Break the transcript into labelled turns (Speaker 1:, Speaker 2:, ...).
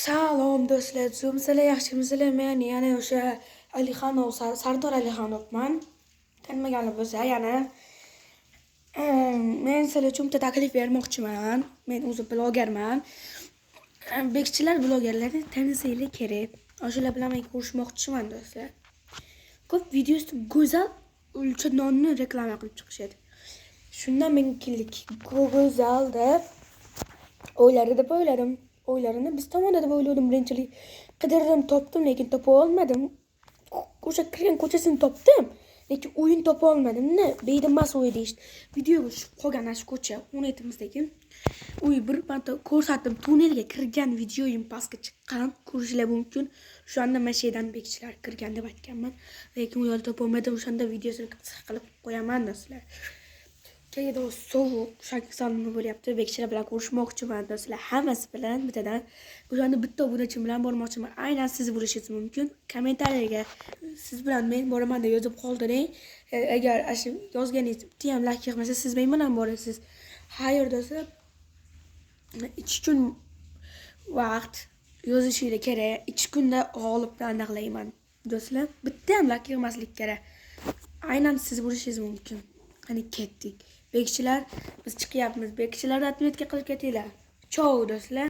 Speaker 1: Salom do'stlar, sizlar yaxshimisizlar? Men yana o'sha Alixonov, Sardor Alixonovman. Tanimaganlar bo'lsa, yana men sizlar uchun bitta taklif bermoqchiman. Men o'zi blogerman. Bekchilar blogerlarni tanisanglar kerak. O'shalar bilan men ko'rishmoqchiman do'stlar. Ko'p videoda go'zal o'lcha nonni reklama qilib chiqishadi. Shundan men keldik. Go'zal deb o'ylarini biz tomonda deb o'yladim birinchilik. Qidirdim, topdim, lekin topa olmadim. O'sha kirgan ko'chasini topdim, lekin o'yin topa olmadim-da. Beydimas o'y deyishdi. Videoga tushib qolgan shu ko'cha 17-mizdagi. Uy bir marta ko'rsatdim. Tunnelga kirgan videoyim pastga chiqqan. Ko'rishlar mumkin. Shu anda mashidan bekchilar kirgan deb aytganman. Lekin u yerda topa olmadim. O'shanda videosini qilib qo'yaman do'stlar. Keyda sovuq, shaksanma bo'lyapti. Bekchilar bilan ko'rishmoqchiman do'stlar. Hammasi bilan bittadan. O'shanda bitta obunachim bilan bormoqchiman. Aynan siz bo'lishingiz mumkin. Kommentariyaga siz bilan men boraman deb yozib qoldiring. Agar shu yozganingiz bitta ham like yig'masa, siz men bilan borasiz. Xayr do'stlar. 2 kun vaqt yozishingiz kerak. 2 kunda g'olibni aniqlayman do'stlar. Bitta ham like yig'maslik kerak. Aynan siz bo'lishingiz mumkin. Qani ketdik. Bekchilar, biz chiqyapmiz. Bekchilarni atmetga qilib ketinglar. Chao do'stlar.